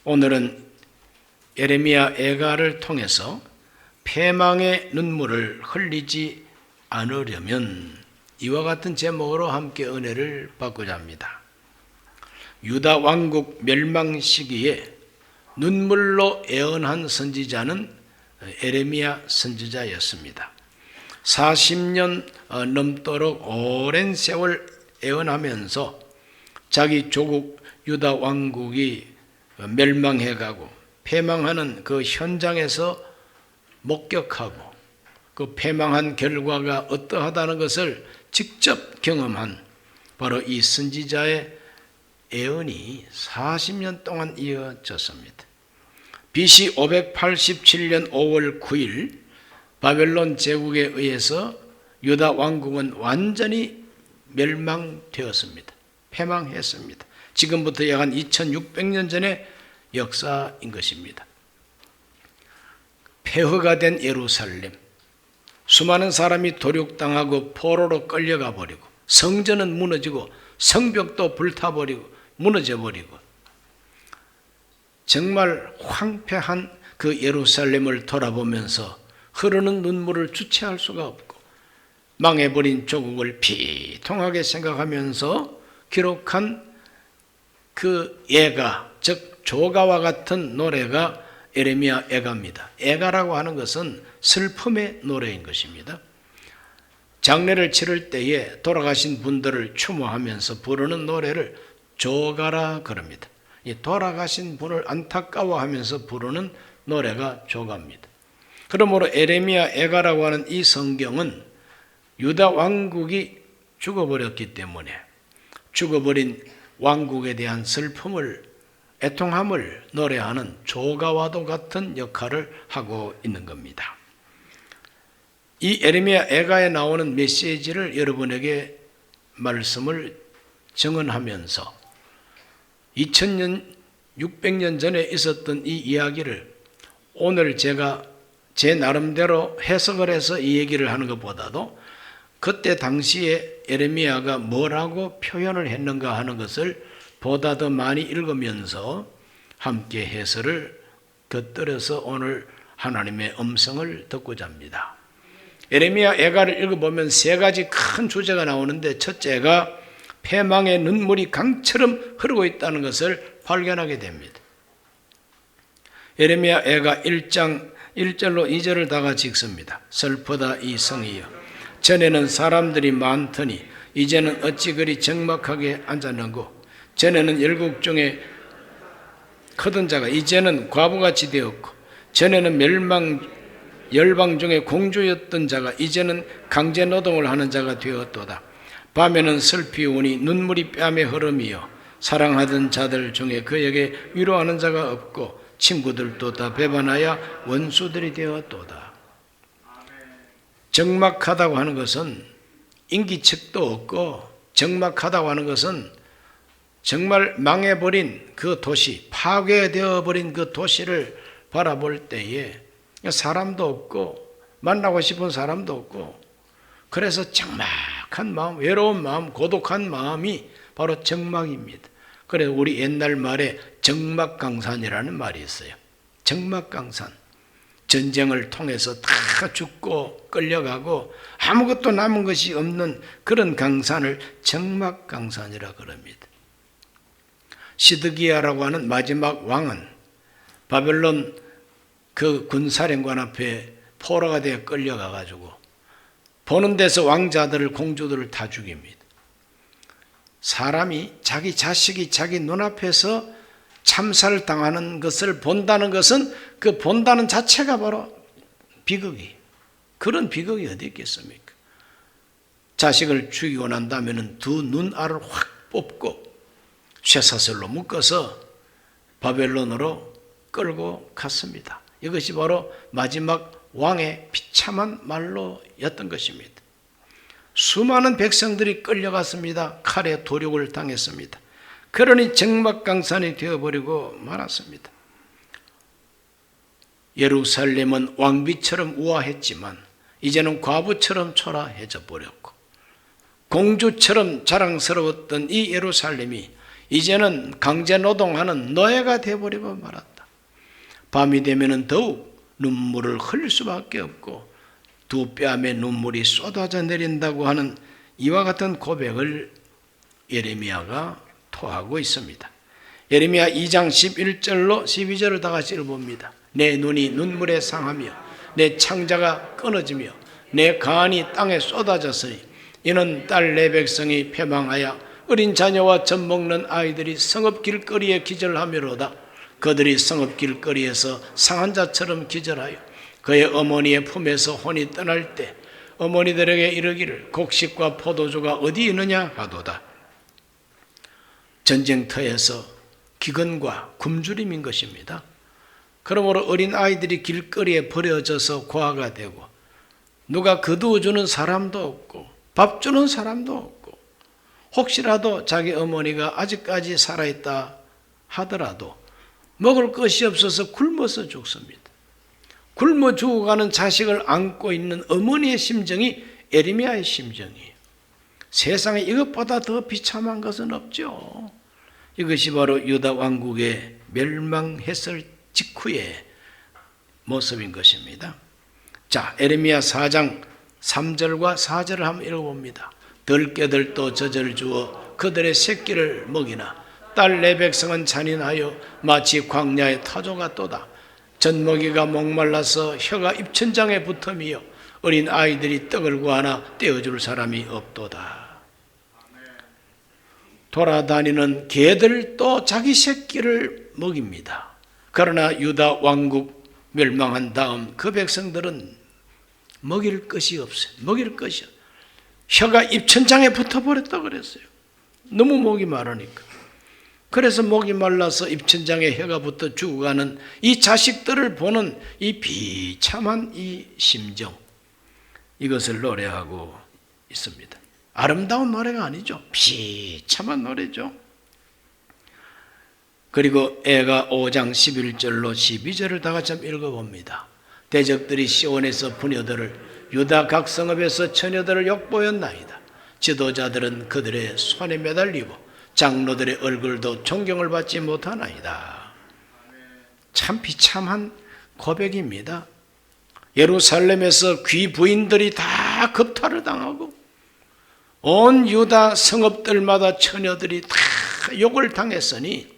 오늘은 예레미야 애가를 통해서 패망의 눈물을 흘리지 않으려면 이와 같은 제목으로 함께 은혜를 받고자 합니다. 유다 왕국 멸망 시기에 눈물로 예언한 선지자는 예레미야 선지자였습니다. 40년 넘도록 오랜 세월 예언하면서 자기 조국 유다 왕국이 멸망해가고 패망하는 그 현장에서 목격하고 그 패망한 결과가 어떠하다는 것을 직접 경험한 바로 이 선지자의 예언이 40년 동안 이어졌습니다. BC 587년 5월 9일 바벨론 제국에 의해서 유다 왕국은 완전히 멸망되었습니다. 패망했습니다. 지금부터 약 한 2600년 전의 역사인 것입니다. 폐허가 된 예루살렘, 수많은 사람이 도륙당하고 포로로 끌려가 버리고 성전은 무너지고 성벽도 불타버리고 무너져버리고 정말 황폐한 그 예루살렘을 돌아보면서 흐르는 눈물을 주체할 수가 없고 망해버린 조국을 비통하게 생각하면서 기록한 그 예가, 즉 조가와 같은 노래가 예레미야 애가입니다. 애가라고 하는 것은 슬픔의 노래인 것입니다. 장례를 치를 때에 돌아가신 분들을 추모하면서 부르는 노래를 조가라 그럽니다. 이 돌아가신 분을 안타까워하면서 부르는 노래가 조가입니다. 그러므로 예레미야 애가라고 하는 이 성경은 유다 왕국이 죽어버렸기 때문에 죽어버린 왕국에 대한 슬픔을, 애통함을 노래하는 조가와도 같은 역할을 하고 있는 겁니다. 이 예레미야 애가에 나오는 메시지를 여러분에게 말씀을 정언하면서 2000년, 600년 전에 있었던 이 이야기를 오늘 제가 제 나름대로 해석을 해서 이 얘기를 하는 것보다도 그때 당시에 예레미야가 뭐라고 표현을 했는가 하는 것을 보다 더 많이 읽으면서 함께 해설을 곁들여서 오늘 하나님의 음성을 듣고자 합니다. 예레미야 애가를 읽어보면 세 가지 큰 주제가 나오는데 첫째가 패망의 눈물이 강처럼 흐르고 있다는 것을 발견하게 됩니다. 예레미야 애가 1장 1절로 2절을 다 같이 읽습니다. 슬프다 이 성이여 전에는 사람들이 많더니 이제는 어찌 그리 적막하게 앉았는고 전에는 열국 중에 크던 자가 이제는 과부같이 되었고 전에는 열방 중에 공주였던 자가 이제는 강제 노동을 하는 자가 되었도다. 밤에는 슬피 우니 눈물이 뺨에 흐름이여 사랑하던 자들 중에 그에게 위로하는 자가 없고 친구들도 다 배반하여 원수들이 되었도다. 적막하다고 하는 것은 인기척도 없고 적막하다고 하는 것은 정말 망해버린 그 도시, 파괴되어 버린 그 도시를 바라볼 때에 사람도 없고 만나고 싶은 사람도 없고 그래서 적막한 마음, 외로운 마음, 고독한 마음이 바로 적막입니다. 그래서 우리 옛날 말에 적막강산이라는 말이 있어요. 적막강산. 전쟁을 통해서 다 죽고 끌려가고 아무것도 남은 것이 없는 그런 강산을 적막강산이라 그럽니다. 시드기야라고 하는 마지막 왕은 바벨론 그 군사령관 앞에 포로가 되어 끌려가가지고 보는 데서 왕자들을 공주들을 다 죽입니다. 사람이 자기 자식이 자기 눈앞에서 참살을 당하는 것을 본다는 것은 그 본다는 자체가 바로 비극이, 그런 비극이 어디 있겠습니까? 자식을 죽이고 난 다음에는 두 눈알을 확 뽑고 쇠사슬로 묶어서 바벨론으로 끌고 갔습니다. 이것이 바로 마지막 왕의 비참한 말로였던 것입니다. 수많은 백성들이 끌려갔습니다. 칼에 도륙을 당했습니다. 그러니 적막강산이 되어버리고 말았습니다. 예루살렘은 왕비처럼 우아했지만 이제는 과부처럼 초라해져 버렸고 공주처럼 자랑스러웠던 이 예루살렘이 이제는 강제 노동하는 노예가 되어버리고 말았다. 밤이 되면 더욱 눈물을 흘릴 수밖에 없고 두 뺨에 눈물이 쏟아져 내린다고 하는 이와 같은 고백을 예레미야가 토하고 있습니다. 예레미야 2장 11절로 12절을 다 같이 읽어봅니다. 내 눈이 눈물에 상하며 내 창자가 끊어지며 내 간이 땅에 쏟아졌으니 이는 딸 내 백성이 패망하여 어린 자녀와 젖 먹는 아이들이 성읍 길거리에 기절하며로다. 그들이 성읍 길거리에서 상한 자처럼 기절하여 그의 어머니의 품에서 혼이 떠날 때 어머니들에게 이르기를 곡식과 포도주가 어디 있느냐 하도다. 전쟁터에서 기근과 굶주림인 것입니다. 그러므로 어린 아이들이 길거리에 버려져서 고아가 되고 누가 거두어주는 사람도 없고 밥 주는 사람도 없고 혹시라도 자기 어머니가 아직까지 살아있다 하더라도 먹을 것이 없어서 굶어서 죽습니다. 굶어 죽어가는 자식을 안고 있는 어머니의 심정이 예레미야의 심정이에요. 세상에 이것보다 더 비참한 것은 없죠. 이것이 바로 유다 왕국의 멸망했을 직후의 모습인 것입니다. 자, 예레미야 4장 3절과 4절을 한번 읽어봅니다. 들깨들도 젖을 주어 그들의 새끼를 먹이나 딸 내 백성은 잔인하여 마치 광야의 타조 같도다. 젖먹이가 목말라서 혀가 입천장에 붙으며 어린 아이들이 떡을 구하나 떼어줄 사람이 없도다. 돌아다니는 개들도 자기 새끼를 먹입니다. 그러나 유다 왕국 멸망한 다음 그 백성들은 먹일 것이 없어요. 먹일 것이 없어요. 혀가 입천장에 붙어버렸다 그랬어요. 너무 목이 마르니까. 그래서 목이 말라서 입천장에 혀가 붙어 죽어가는 이 자식들을 보는 이 비참한 이 심정, 이것을 노래하고 있습니다. 아름다운 노래가 아니죠. 비참한 노래죠. 그리고 애가 5장 11절로 12절을 다 같이 읽어봅니다. 대적들이 시온에서 부녀들을 유다 각 성읍에서 처녀들을 욕보였나이다. 지도자들은 그들의 손에 매달리고 장로들의 얼굴도 존경을 받지 못하나이다. 참 비참한 고백입니다. 예루살렘에서 귀 부인들이 다 겁탈을 당하고 온 유다 성읍들마다 처녀들이 다 욕을 당했으니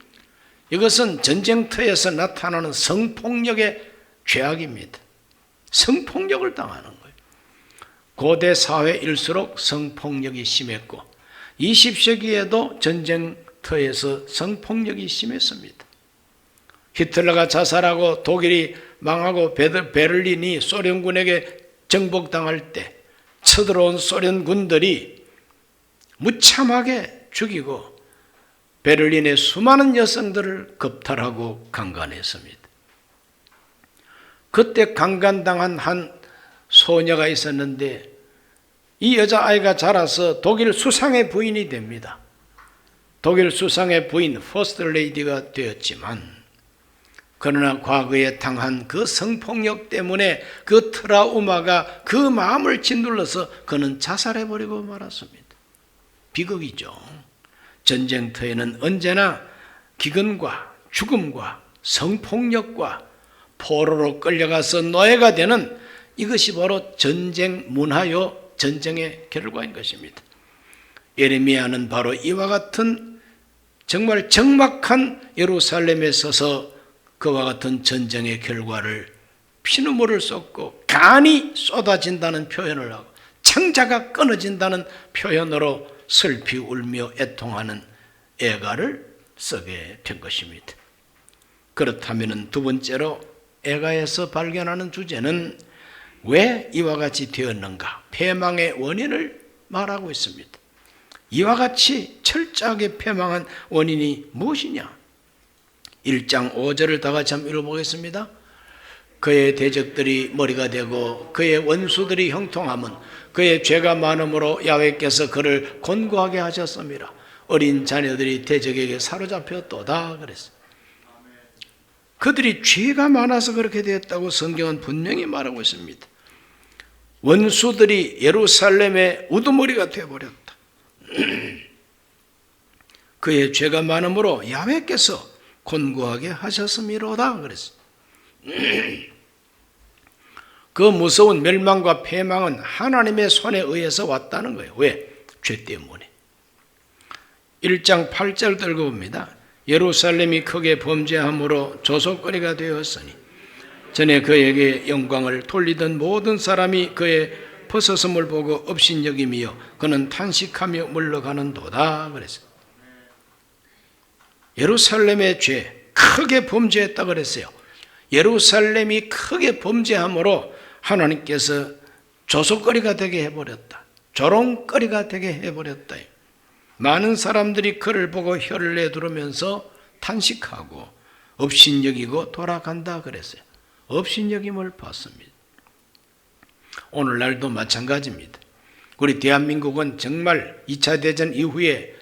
이것은 전쟁터에서 나타나는 성폭력의 죄악입니다. 성폭력을 당하는 거예요. 고대 사회일수록 성폭력이 심했고 20세기에도 전쟁터에서 성폭력이 심했습니다. 히틀러가 자살하고 독일이 망하고 베를린이 소련군에게 정복당할 때 쳐들어온 소련군들이 무참하게 죽이고 베를린의 수많은 여성들을 겁탈하고 강간했습니다. 그때 강간당한 한 소녀가 있었는데 이 여자아이가 자라서 독일 수상의 부인이 됩니다. 독일 수상의 부인 퍼스트 레이디가 되었지만 그러나 과거에 당한 그 성폭력 때문에 그 트라우마가 그 마음을 짓눌러서 그는 자살해버리고 말았습니다. 비극이죠. 전쟁터에는 언제나 기근과 죽음과 성폭력과 포로로 끌려가서 노예가 되는 이것이 바로 전쟁 문화요 전쟁의 결과인 것입니다. 예레미야는 바로 이와 같은 정말 적막한 예루살렘에 서서 그와 같은 전쟁의 결과를 피눈물을 쏟고 간이 쏟아진다는 표현을 하고 창자가 끊어진다는 표현으로 슬피 울며 애통하는 애가를 쓰게 된 것입니다. 그렇다면 두 번째로 애가에서 발견하는 주제는 왜 이와 같이 되었는가? 패망의 원인을 말하고 있습니다. 이와 같이 철저하게 패망한 원인이 무엇이냐? 1장 5절을 다 같이 한번 읽어보겠습니다. 그의 대적들이 머리가 되고 그의 원수들이 형통함은 그의 죄가 많음으로 야훼께서 그를 곤고하게 하셨습니다. 어린 자녀들이 대적에게 사로잡혔도다 그랬어요. 그들이 죄가 많아서 그렇게 되었다고 성경은 분명히 말하고 있습니다. 원수들이 예루살렘의 우두머리가 되어버렸다. 그의 죄가 많음으로 야훼께서 곤고하게 하셨음이로다 그랬어요. 그 무서운 멸망과 패망은 하나님의 손에 의해서 왔다는 거예요. 왜? 죄 때문에. 1장 8절 들고 봅니다. 예루살렘이 크게 범죄함으로 조속거리가 되었으니 전에 그에게 영광을 돌리던 모든 사람이 그의 벗어섬을 보고 업신여김이여 그는 탄식하며 물러가는도다 그랬어요. 예루살렘의 죄 크게 범죄했다 그랬어요. 예루살렘이 크게 범죄함으로 하나님께서 조속거리가 되게 해버렸다. 조롱거리가 되게 해버렸다. 많은 사람들이 그를 보고 혀를 내두르면서 탄식하고 업신여기고 돌아간다 그랬어요. 업신여김을 받습니다. 오늘날도 마찬가지입니다. 우리 대한민국은 정말 2차 대전 이후에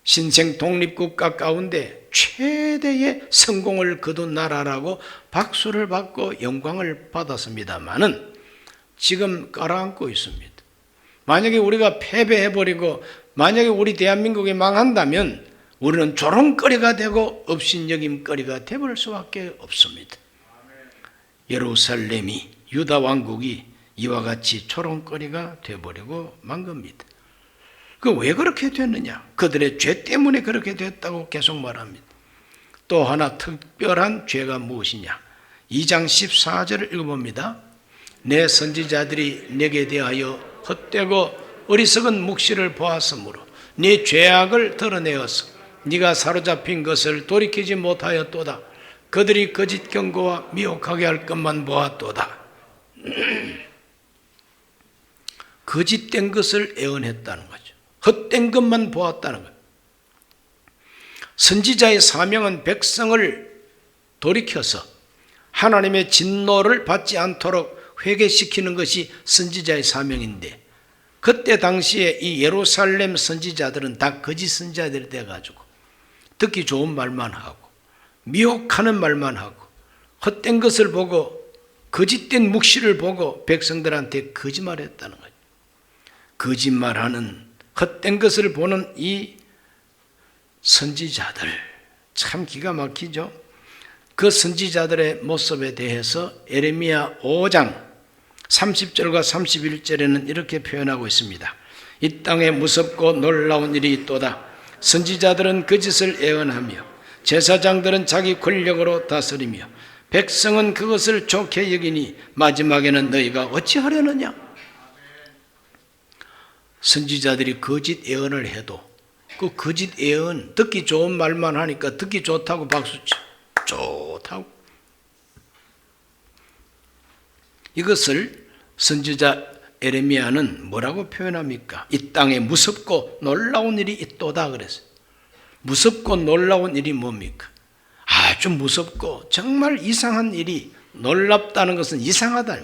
신생 독립국가 가운데 최대의 성공을 거둔 나라라고 박수를 받고 영광을 받았습니다마는 지금 깔아앉고 있습니다. 만약에 우리가 패배해버리고 만약에 우리 대한민국이 망한다면 우리는 조롱거리가 되고 업신여김거리가 되버릴 수밖에 없습니다. 예루살렘이 유다 왕국이 이와 같이 조롱거리가 되어버리고 만 겁니다. 그 왜 그렇게 됐느냐? 그들의 죄 때문에 그렇게 됐다고 계속 말합니다. 또 하나 특별한 죄가 무엇이냐? 2장 14절을 읽어봅니다. 내 선지자들이 내게 대하여 헛되고 어리석은 묵시를 보았으므로 네 죄악을 드러내어서 네가 사로잡힌 것을 돌이키지 못하였도다. 그들이 거짓 경고와 미혹하게 할 것만 보았도다. 거짓된 것을 애언했다는 거죠. 헛된 것만 보았다는 거예요. 선지자의 사명은 백성을 돌이켜서 하나님의 진노를 받지 않도록 회개시키는 것이 선지자의 사명인데 그때 당시에 이 예루살렘 선지자들은 다 거짓 선지자들이 돼가지고 듣기 좋은 말만 하고 미혹하는 말만 하고 헛된 것을 보고 거짓된 묵시를 보고 백성들한테 거짓말했다는 거예요. 거짓말하는 헛된 것을 보는 이 선지자들 참 기가 막히죠. 그 선지자들의 모습에 대해서 예레미야 5장 30절과 31절에는 이렇게 표현하고 있습니다. 이 땅에 무섭고 놀라운 일이 있도다. 선지자들은 그 짓을 애언하며 제사장들은 자기 권력으로 다스리며 백성은 그것을 좋게 여기니 마지막에는 너희가 어찌하려느냐? 선지자들이 거짓 예언을 해도 그 거짓 예언 듣기 좋은 말만 하니까 듣기 좋다고 박수쳐. 좋다고. 이것을 선지자 예레미야는 뭐라고 표현합니까? 이 땅에 무섭고 놀라운 일이 있도다 그랬어요. 무섭고 놀라운 일이 뭡니까? 아주 무섭고 정말 이상한 일이 놀랍다는 것은 이상하다.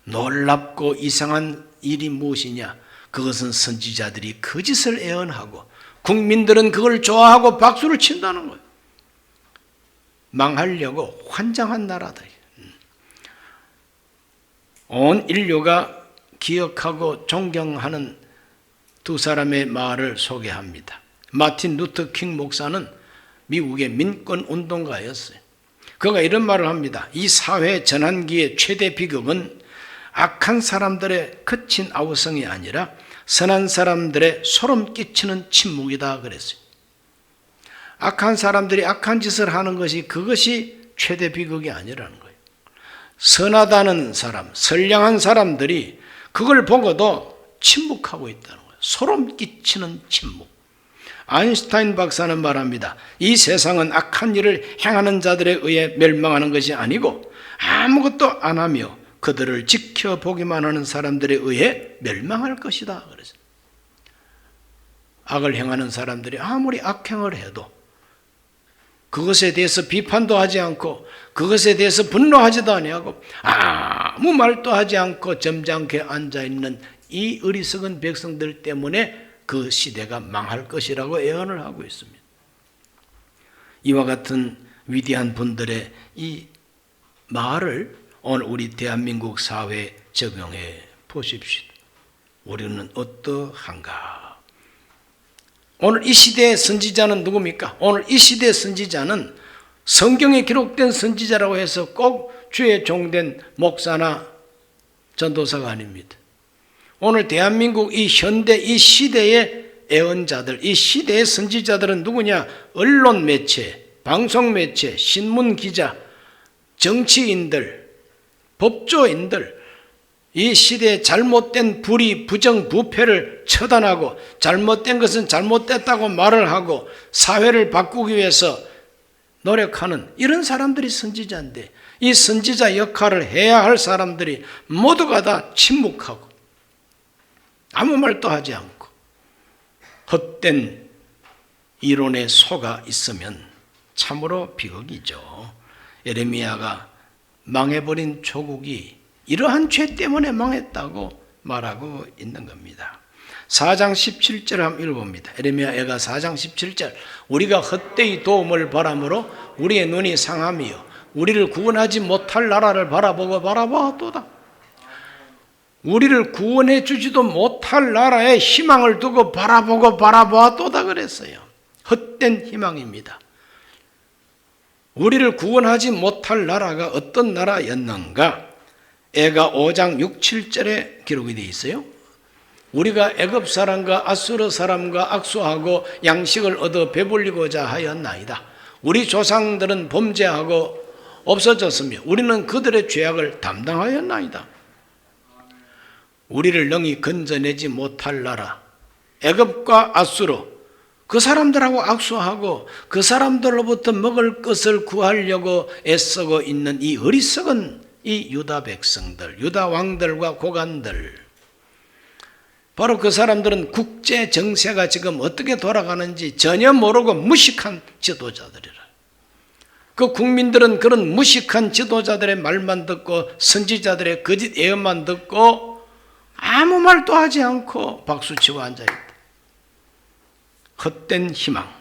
놀랍고 이상한 일이 무엇이냐? 그것은 선지자들이 거짓을 애언하고 국민들은 그걸 좋아하고 박수를 친다는 거예요. 망하려고 환장한 나라다. 온 인류가 기억하고 존경하는 두 사람의 말을 소개합니다. 마틴 루터 킹 목사는 미국의 민권 운동가였어요. 그가 이런 말을 합니다. 이 사회 전환기의 최대 비극은 악한 사람들의 거친 아우성이 아니라 선한 사람들의 소름 끼치는 침묵이다 그랬어요. 악한 사람들이 악한 짓을 하는 것이 그것이 최대 비극이 아니라는 거예요. 선하다는 사람, 선량한 사람들이 그걸 보고도 침묵하고 있다는 거예요. 소름 끼치는 침묵. 아인슈타인 박사는 말합니다. 이 세상은 악한 일을 행하는 자들에 의해 멸망하는 것이 아니고 아무것도 안 하며 그들을 지켜보기만 하는 사람들에 의해 멸망할 것이다. 그래서 악을 행하는 사람들이 아무리 악행을 해도 그것에 대해서 비판도 하지 않고 그것에 대해서 분노하지도 아니하고 아무 말도 하지 않고 점잖게 앉아있는 이 어리석은 백성들 때문에 그 시대가 망할 것이라고 예언을 하고 있습니다. 이와 같은 위대한 분들의 이 말을 오늘 우리 대한민국 사회에 적용해 보십시오. 우리는 어떠한가? 오늘 이 시대의 선지자는 누굽니까? 오늘 이 시대의 선지자는 성경에 기록된 선지자라고 해서 꼭 주의 종된 목사나 전도사가 아닙니다. 오늘 대한민국 이 현대 이 시대의 애언자들, 이 시대의 선지자들은 누구냐? 언론 매체, 방송 매체, 신문 기자, 정치인들, 법조인들, 이 시대의 잘못된 불의, 부정, 부패를 처단하고 잘못된 것은 잘못됐다고 말을 하고 사회를 바꾸기 위해서 노력하는 이런 사람들이 선지자인데, 이 선지자 역할을 해야 할 사람들이 모두가 다 침묵하고 아무 말도 하지 않고 헛된 이론에 속아 있으면 참으로 비극이죠. 예레미야가 망해버린 조국이 이러한 죄 때문에 망했다고 말하고 있는 겁니다. 4장 17절 한번 읽어봅니다. 예레미야 애가 4장 17절. 우리가 헛되이 도움을 바람으로 우리의 눈이 상하며 우리를 구원하지 못할 나라를 바라보았도다. 우리를 구원해 주지도 못할 나라에 희망을 두고 바라보았도다 그랬어요. 헛된 희망입니다. 우리를 구원하지 못할 나라가 어떤 나라였는가? 애가 5장 6, 7절에 기록이 되어 있어요. 우리가 애굽 사람과 아수르 사람과 악수하고 양식을 얻어 배불리고자 하였나이다. 우리 조상들은 범죄하고 없어졌으며 우리는 그들의 죄악을 담당하였나이다. 우리를 능히 건져내지 못할 나라 애굽과 아수르, 그 사람들하고 악수하고 그 사람들로부터 먹을 것을 구하려고 애쓰고 있는 이 어리석은 이 유다 백성들, 유다 왕들과 고관들, 바로 그 사람들은 국제 정세가 지금 어떻게 돌아가는지 전혀 모르고 무식한 지도자들이라. 그 국민들은 그런 무식한 지도자들의 말만 듣고 선지자들의 거짓 예언만 듣고 아무 말도 하지 않고 박수치고 앉아있다. 헛된 희망,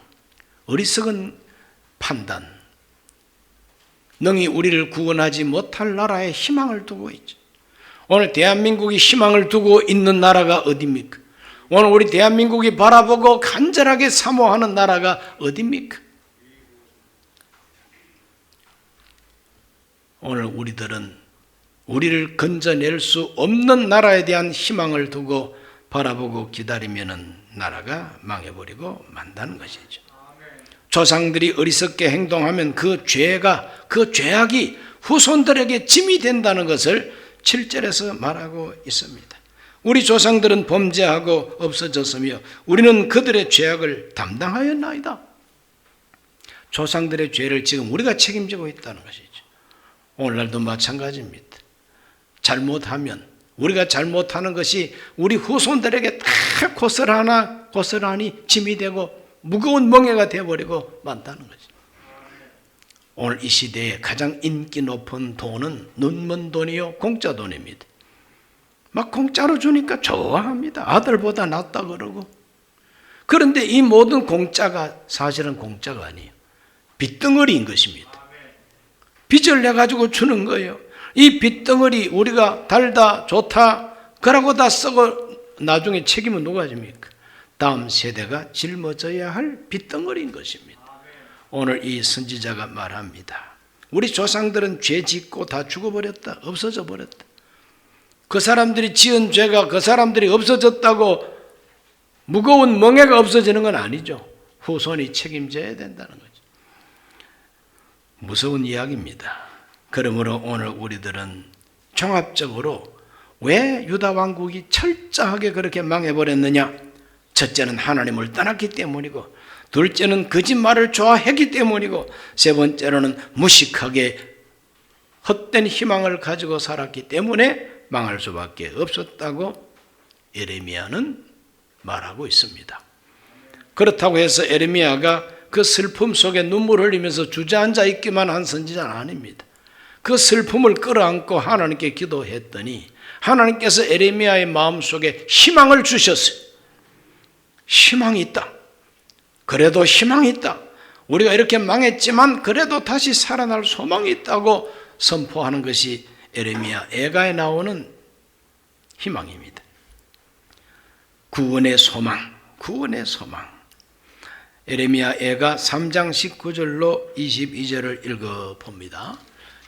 어리석은 판단, 능히 우리를 구원하지 못할 나라에 희망을 두고 있죠. 오늘 대한민국이 희망을 두고 있는 나라가 어디입니까? 오늘 우리 대한민국이 바라보고 간절하게 사모하는 나라가 어디입니까? 오늘 우리들은 우리를 건져낼 수 없는 나라에 대한 희망을 두고 바라보고 기다리면은 나라가 망해버리고 만다는 것이죠. 조상들이 어리석게 행동하면 그 죄악이 후손들에게 짐이 된다는 것을 7절에서 말하고 있습니다. 우리 조상들은 범죄하고 없어졌으며 우리는 그들의 죄악을 담당하였나이다. 조상들의 죄를 지금 우리가 책임지고 있다는 것이죠. 오늘날도 마찬가지입니다. 잘못하면 우리가 잘못하는 것이 우리 후손들에게 다 고스란히 짐이 되고 무거운 멍에가 되어버리고 만다는 거죠. 오늘 이 시대에 가장 인기 높은 돈은 눈먼 돈이요 공짜 돈입니다. 막 공짜로 주니까 좋아합니다. 아들보다 낫다 그러고. 그런데 이 모든 공짜가 사실은 공짜가 아니에요. 빚덩어리인 것입니다. 빚을 내가지고 주는 거예요. 이 빚덩어리 우리가 달다 좋다 그러고 다 쓰고 나중에 책임은 누가 집니까? 다음 세대가 짊어져야 할 빚덩어리인 것입니다. 오늘 이 선지자가 말합니다. 우리 조상들은 죄 짓고 다 죽어버렸다. 없어져 버렸다. 그 사람들이 지은 죄가 그 사람들이 없어졌다고 무거운 멍에가 없어지는 건 아니죠. 후손이 책임져야 된다는 거죠. 무서운 이야기입니다. 그러므로 오늘 우리들은 종합적으로 왜 유다 왕국이 철저하게 그렇게 망해버렸느냐? 첫째는 하나님을 떠났기 때문이고, 둘째는 거짓말을 좋아했기 때문이고, 세 번째로는 무식하게 헛된 희망을 가지고 살았기 때문에 망할 수밖에 없었다고 예레미야는 말하고 있습니다. 그렇다고 해서 예레미야가 그 슬픔 속에 눈물 흘리면서 주저앉아 있기만 한 선지자는 아닙니다. 그 슬픔을 끌어안고 하나님께 기도했더니 하나님께서 예레미야의 마음속에 희망을 주셨어요. 희망이 있다. 그래도 희망이 있다. 우리가 이렇게 망했지만 그래도 다시 살아날 소망이 있다고 선포하는 것이 예레미야 애가에 나오는 희망입니다. 구원의 소망, 구원의 소망. 에레미야 애가 3장 19절로 22절을 읽어봅니다.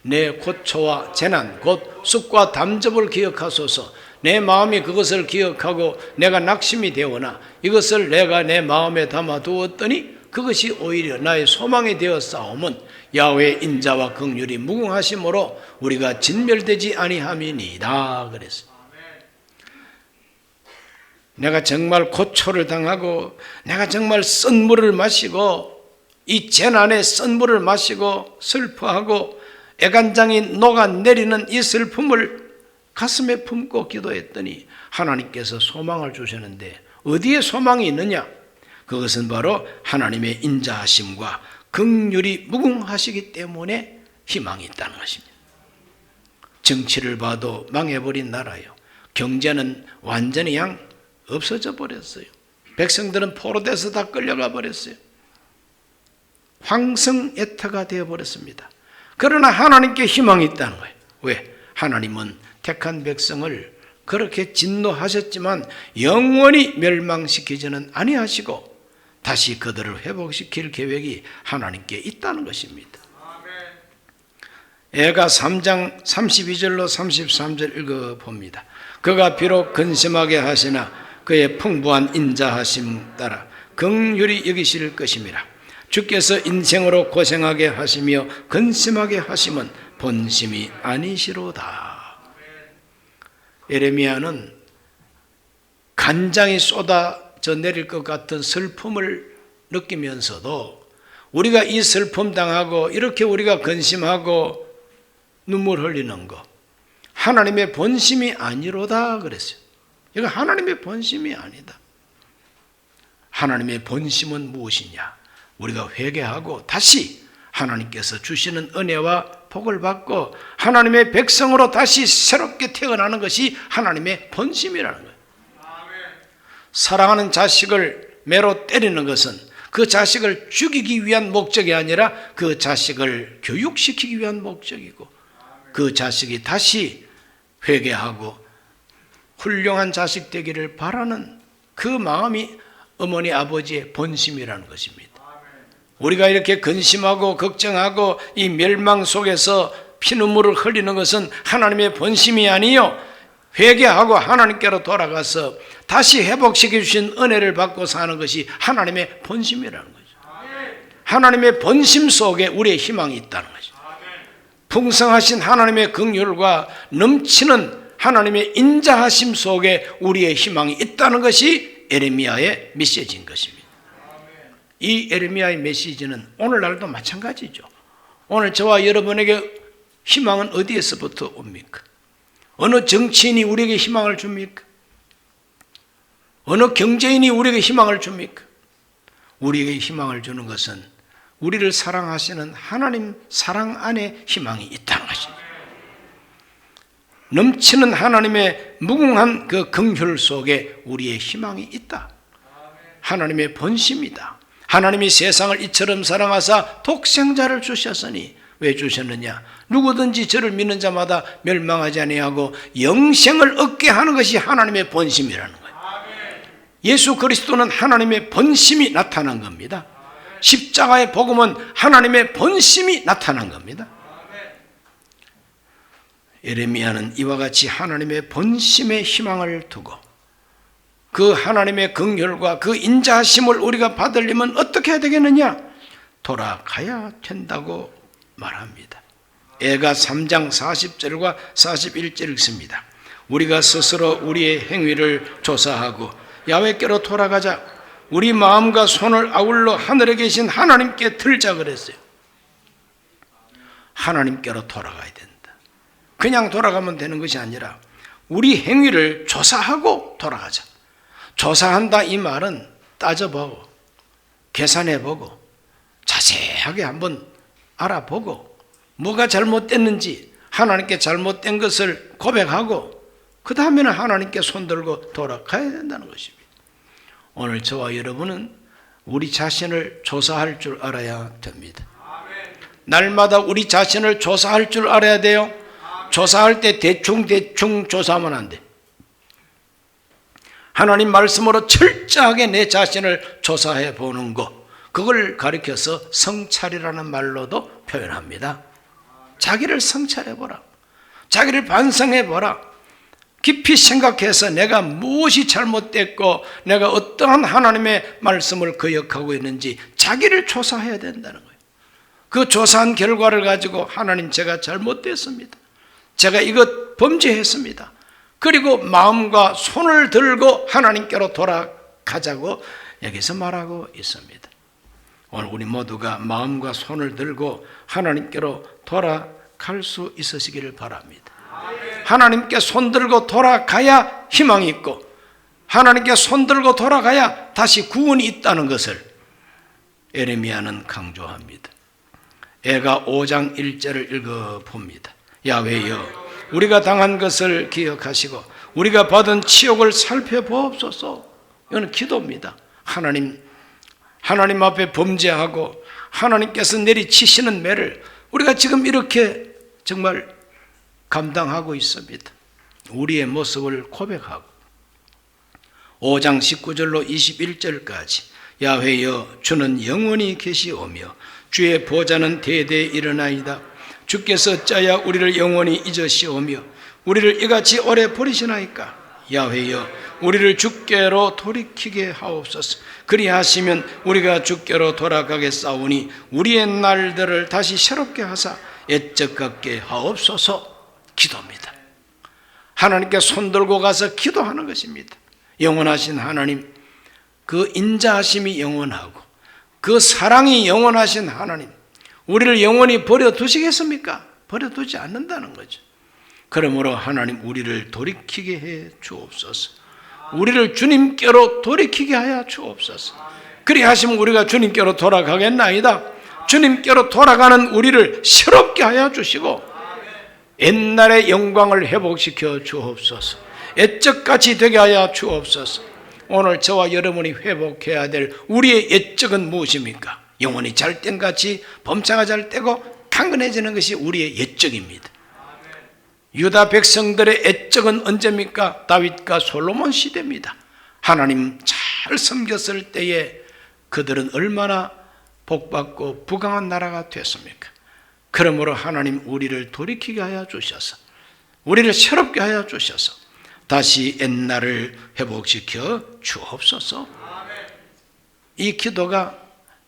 내 고초와 재난 곧 쑥과 담즙을 기억하소서. 내 마음이 그것을 기억하고 내가 낙심이 되오나 이것을 내가 내 마음에 담아두었더니 그것이 오히려 나의 소망이 되어 싸움은 야훼의 인자와 긍휼이 무궁하심으로 우리가 진멸되지 아니함이니이다 그랬어요. 내가 정말 고초를 당하고 내가 정말 쓴 물을 마시고 이 재난에 쓴 물을 마시고 슬퍼하고 애간장이 녹아내리는 이 슬픔을 가슴에 품고 기도했더니 하나님께서 소망을 주셨는데 어디에 소망이 있느냐? 그것은 바로 하나님의 인자하심과 긍휼이 무궁하시기 때문에 희망이 있다는 것입니다. 정치를 봐도 망해버린 나라요. 경제는 완전히 없어져 버렸어요. 백성들은 포로돼서 다 끌려가 버렸어요. 황성애타가 되어버렸습니다. 그러나 하나님께 희망이 있다는 거예요. 왜? 하나님은 택한 백성을 그렇게 진노하셨지만 영원히 멸망시키지는 아니하시고 다시 그들을 회복시킬 계획이 하나님께 있다는 것입니다. 애가 3장 32절로 33절 읽어봅니다. 그가 비록 근심하게 하시나 그의 풍부한 인자하심 따라 긍휼히 여기실 것임이라. 주께서 인생으로 고생하게 하시며 근심하게 하심은 본심이 아니시로다. 에레미야는 간장이 쏟아져 내릴 것 같은 슬픔을 느끼면서도 우리가 이 슬픔 당하고 이렇게 우리가 근심하고 눈물 흘리는 거 하나님의 본심이 아니로다 그랬어요. 이거 하나님의 본심이 아니다. 하나님의 본심은 무엇이냐? 우리가 회개하고 다시 하나님께서 주시는 은혜와 복을 받고 하나님의 백성으로 다시 새롭게 태어나는 것이 하나님의 본심이라는 거예요. 사랑하는 자식을 매로 때리는 것은 그 자식을 죽이기 위한 목적이 아니라 그 자식을 교육시키기 위한 목적이고 그 자식이 다시 회개하고 훌륭한 자식 되기를 바라는 그 마음이 어머니 아버지의 본심이라는 것입니다. 우리가 이렇게 근심하고 걱정하고 이 멸망 속에서 피눈물을 흘리는 것은 하나님의 본심이 아니요 회개하고 하나님께로 돌아가서 다시 회복시켜 주신 은혜를 받고 사는 것이 하나님의 본심이라는 거죠. 하나님의 본심 속에 우리의 희망이 있다는 거죠. 풍성하신 하나님의 긍휼과 넘치는 하나님의 인자하심 속에 우리의 희망이 있다는 것이 에레미야의 메시지인 것입니다. 이 에레미야의 메시지는 오늘날도 마찬가지죠. 오늘 저와 여러분에게 희망은 어디에서부터 옵니까? 어느 정치인이 우리에게 희망을 줍니까? 어느 경제인이 우리에게 희망을 줍니까? 우리에게 희망을 주는 것은 우리를 사랑하시는 하나님 사랑 안에 희망이 있다는 것입니다. 넘치는 하나님의 무궁한 그 긍휼 속에 우리의 희망이 있다. 하나님의 본심이다. 하나님이 세상을 이처럼 사랑하사 독생자를 주셨으니 왜 주셨느냐? 누구든지 저를 믿는 자마다 멸망하지 아니하고 영생을 얻게 하는 것이 하나님의 본심이라는 거예요. 예수 그리스도는 하나님의 본심이 나타난 겁니다. 십자가의 복음은 하나님의 본심이 나타난 겁니다. 에레미야는 이와 같이 하나님의 본심에 희망을 두고 그 하나님의 긍휼과 그 인자하심을 우리가 받으려면 어떻게 해야 되겠느냐? 돌아가야 된다고 말합니다. 애가 3장 40절과 41절 읽습니다. 우리가 스스로 우리의 행위를 조사하고 야훼께로 돌아가자. 우리 마음과 손을 아울러 하늘에 계신 하나님께 들자 그랬어요. 하나님께로 돌아가야 된다. 그냥 돌아가면 되는 것이 아니라 우리 행위를 조사하고 돌아가자. 조사한다 이 말은 따져보고 계산해보고 자세하게 한번 알아보고 뭐가 잘못됐는지 하나님께 잘못된 것을 고백하고 그 다음에는 하나님께 손들고 돌아가야 된다는 것입니다. 오늘 저와 여러분은 우리 자신을 조사할 줄 알아야 됩니다. 날마다 우리 자신을 조사할 줄 알아야 돼요. 조사할 때 대충 조사하면 안 돼. 하나님 말씀으로 철저하게 내 자신을 조사해 보는 것, 그걸 가리켜서 성찰이라는 말로도 표현합니다. 자기를 성찰해보라. 자기를 반성해보라. 깊이 생각해서 내가 무엇이 잘못됐고 내가 어떠한 하나님의 말씀을 거역하고 있는지 자기를 조사해야 된다는 거예요. 그 조사한 결과를 가지고 하나님, 제가 잘못됐습니다. 제가 이것 범죄했습니다. 그리고 마음과 손을 들고 하나님께로 돌아가자고 여기서 말하고 있습니다. 오늘 우리 모두가 마음과 손을 들고 하나님께로 돌아갈 수 있으시기를 바랍니다. 하나님께 손 들고 돌아가야 희망이 있고 하나님께 손 들고 돌아가야 다시 구원이 있다는 것을 예레미야는 강조합니다. 애가 5장 1절을 읽어봅니다. 야훼여, 우리가 당한 것을 기억하시고 우리가 받은 치욕을 살펴보옵소서. 이건 기도입니다. 하나님 앞에 범죄하고 하나님께서 내리치시는 매를 우리가 지금 이렇게 정말 감당하고 있습니다. 우리의 모습을 고백하고 5장 19절로 21절까지 야훼여, 주는 영원히 계시오며 주의 보좌는 대대에 일어나이다. 주께서 짜야 우리를 영원히 잊으시오며 우리를 이같이 오래 버리시나이까. 야훼여, 우리를 주께로 돌이키게 하옵소서. 그리하시면 우리가 주께로 돌아가겠사오니 우리의 날들을 다시 새롭게 하사 옛적 같게 하옵소서. 기도입니다. 하나님께 손들고 가서 기도하는 것입니다. 영원하신 하나님, 그 인자하심이 영원하고 그 사랑이 영원하신 하나님, 우리를 영원히 버려두시겠습니까? 버려두지 않는다는 거죠. 그러므로 하나님, 우리를 돌이키게 해 주옵소서. 우리를 주님께로 돌이키게 하여 주옵소서. 그리하시면 우리가 주님께로 돌아가겠나이다. 주님께로 돌아가는 우리를 새롭게 하여 주시고 옛날의 영광을 회복시켜 주옵소서. 옛적같이 되게 하여 주옵소서. 오늘 저와 여러분이 회복해야 될 우리의 옛적은 무엇입니까? 영원히 잘땐같이 범창아 잘 때고 강건해지는 것이 우리의 옛적입니다. 유다 백성들의 옛적은 언제입니까? 다윗과 솔로몬 시대입니다. 하나님 잘 섬겼을 때에 그들은 얼마나 복받고 부강한 나라가 됐습니까? 그러므로 하나님, 우리를 돌이키게 하여 주셔서 우리를 새롭게 하여 주셔서 다시 옛날을 회복시켜 주옵소서. 이 기도가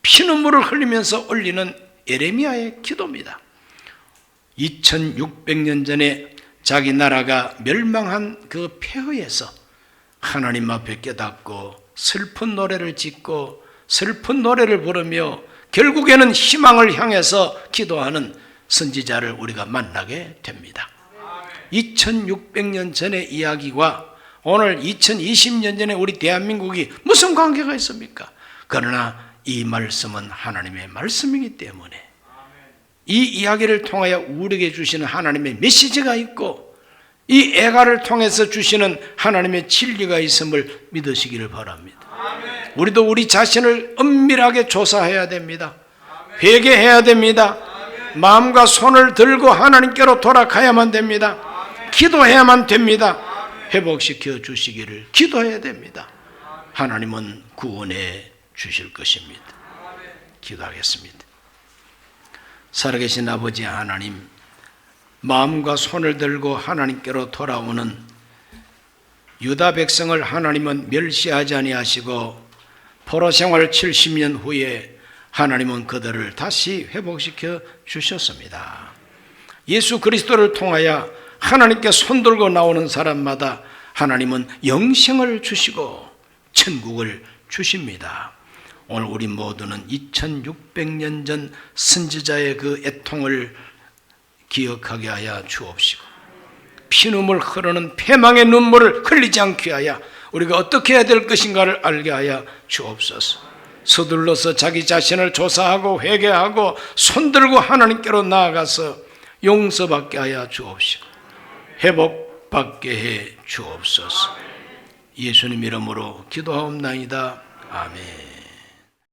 피눈물을 흘리면서 올리는 예레미야의 기도입니다. 2600년 전에 자기 나라가 멸망한 그 폐허에서 하나님 앞에 깨닫고 슬픈 노래를 짓고 슬픈 노래를 부르며 결국에는 희망을 향해서 기도하는 선지자를 우리가 만나게 됩니다. 2600년 전의 이야기와 오늘 2020년 전에 우리 대한민국이 무슨 관계가 있습니까? 그러나 이 말씀은 하나님의 말씀이기 때문에 이 이야기를 통하여 우리에게 주시는 하나님의 메시지가 있고 이 애가를 통해서 주시는 하나님의 진리가 있음을 믿으시기를 바랍니다. 우리도 우리 자신을 엄밀하게 조사해야 됩니다. 회개해야 됩니다. 마음과 손을 들고 하나님께로 돌아가야만 됩니다. 기도해야만 됩니다. 회복시켜 주시기를 기도해야 됩니다. 하나님은 구원해 주실 것입니다. 기도하겠습니다. 살아계신 아버지 하나님, 마음과 손을 들고 하나님께로 돌아오는 유다 백성을 하나님은 멸시하지 아니하시고 포로 생활 70년 후에 하나님은 그들을 다시 회복시켜 주셨습니다. 예수 그리스도를 통하여 하나님께 손들고 나오는 사람마다 하나님은 영생을 주시고 천국을 주십니다. 오늘 우리 모두는 2600년 전 선지자의 그 애통을 기억하게 하여 주옵시고 피눈물 흐르는 패망의 눈물을 흘리지 않게 하여 우리가 어떻게 해야 될 것인가를 알게 하여 주옵소서. 서둘러서 자기 자신을 조사하고 회개하고 손들고 하나님께로 나아가서 용서받게 하여 주옵시고 회복받게 해 주옵소서. 예수님 이름으로 기도하옵나이다. 아멘.